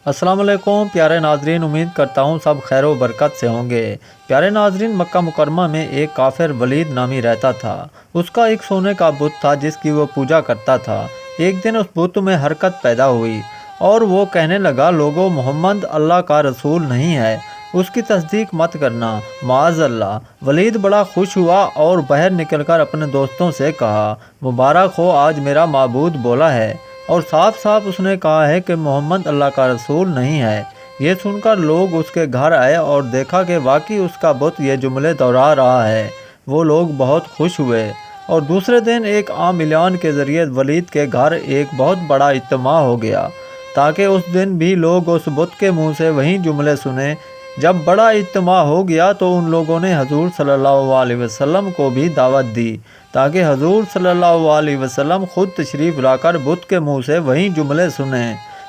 अस्सलाम वालेकुम प्यारे नाजरीन, उम्मीद करता हूँ सब खैर व बरकत से होंगे। प्यारे नाजरीन, मक्का मुकरमा में एक काफिर वलीद नामी रहता था। उसका एक सोने का बुत था जिसकी वो पूजा करता था। एक दिन उस बुत में हरकत पैदा हुई और वो कहने लगा, लोगो, मोहम्मद अल्लाह का रसूल नहीं है, उसकी तस्दीक मत करना, माज़ अल्लाह। वलीद बड़ा खुश हुआ और बाहर निकलकर अपने दोस्तों से कहा, मुबारक हो, आज मेरा माबूद बोला है और साफ साफ उसने कहा है कि मोहम्मद अल्लाह का रसूल नहीं है। ये सुनकर लोग उसके घर आए और देखा कि वाकई उसका बुत ये जुमले दोहरा रहा है। वो लोग बहुत खुश हुए और दूसरे दिन एक आम ऐलान के ज़रिए वलीद के घर एक बहुत बड़ा इज्तिमा हो गया ताकि उस दिन भी लोग उस बुत के मुंह से वही जुमले सुने। जब बड़ा इज्तिमा हो गया तो उन लोगों ने हजूर सल्लल्लाहु अलैहि वसल्लम को भी दावत दी ताकि हजूर सल्लल्लाहु अलैहि वसल्लम खुद तशरीफ़ लाकर बुत के मुंह से वही जुमले सुने।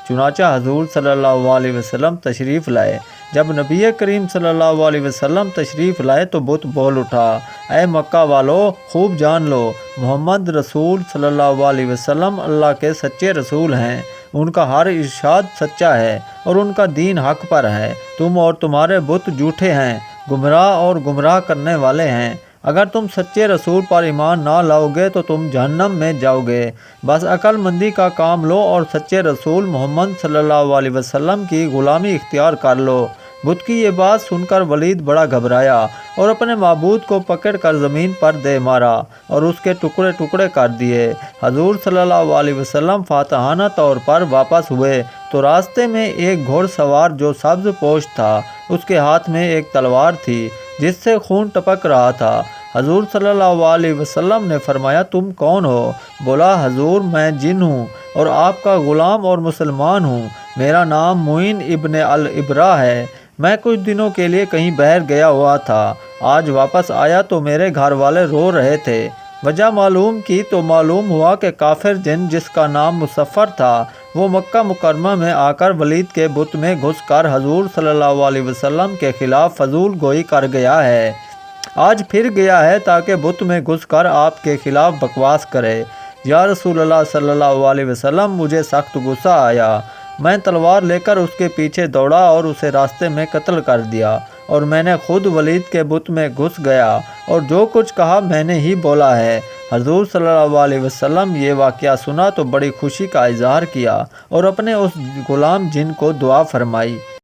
चुनाचा हजूर सल्लल्लाहु अलैहि वसल्लम तशरीफ़ लाए। जब नबी करीम सल्लल्लाहु अलैहि वसल्लम तशरीफ़ लाए तो बुत बोल उठा, ऐ मक्का वालों, खूब जान लो, मोहम्मद रसूल सल्लल्लाहु अलैहि वसल्लम अल्लाह के सच्चे रसूल हैं। उनका हर इरशाद सच्चा है और उनका दीन हक पर है। तुम और तुम्हारे बुत झूठे हैं, गुमराह और गुमराह करने वाले हैं। अगर तुम सच्चे रसूल पर ईमान ना लाओगे तो तुम जहन्नम में जाओगे। बस अक्लमंदी का काम लो और सच्चे रसूल मोहम्मद सल्लल्लाहु अलैहि वसल्लम की ग़ुलामी इख्तियार कर लो। बुत की ये बात सुनकर वलीद बड़ा घबराया और अपने माबूद को पकड़कर ज़मीन पर दे मारा और उसके टुकड़े टुकड़े कर दिए। हजूर सल्लल्लाहु अलैहि वसल्लम फातहाना तौर पर वापस हुए तो रास्ते में एक घोड़सवार जो सब्ज़ पोश था, उसके हाथ में एक तलवार थी जिससे खून टपक रहा था। हजूर सल्लल्लाहु अलैहि वसल्लम ने फरमाया, तुम कौन हो? बोला, हजूर, मैं जिन हूँ और आपका ग़ुलाम और मुसलमान हूँ। मेरा नाम मुइन इब्न अल इब्रा है। मैं कुछ दिनों के लिए कहीं बाहर गया हुआ था। आज वापस आया तो मेरे घर वाले रो रहे थे। वजह मालूम की तो मालूम हुआ कि काफिर जिन जिसका नाम मुसफ़र था वो मक्का मुकरमा में आकर वलीद के बुत में घुसकर हजूर सल्लल्लाहु अलैहि वसल्लम के खिलाफ फजूल गोई कर गया है। आज फिर गया है ताकि बुत में घुसकर आपके खिलाफ बकवास करे। या रसूलल्लाह सल्लल्लाहु अलैहि वसल्लम, मुझे सख्त गुस्सा आया। मैं तलवार लेकर उसके पीछे दौड़ा और उसे रास्ते में कत्ल कर दिया और मैंने खुद वलीद के बुत में घुस गया और जो कुछ कहा मैंने ही बोला है। हजूर सल्लल्लाहु अलैहि वसल्लम ये वाक़या सुना तो बड़ी खुशी का इजहार किया और अपने उस ग़ुलाम जिन को दुआ फरमाई।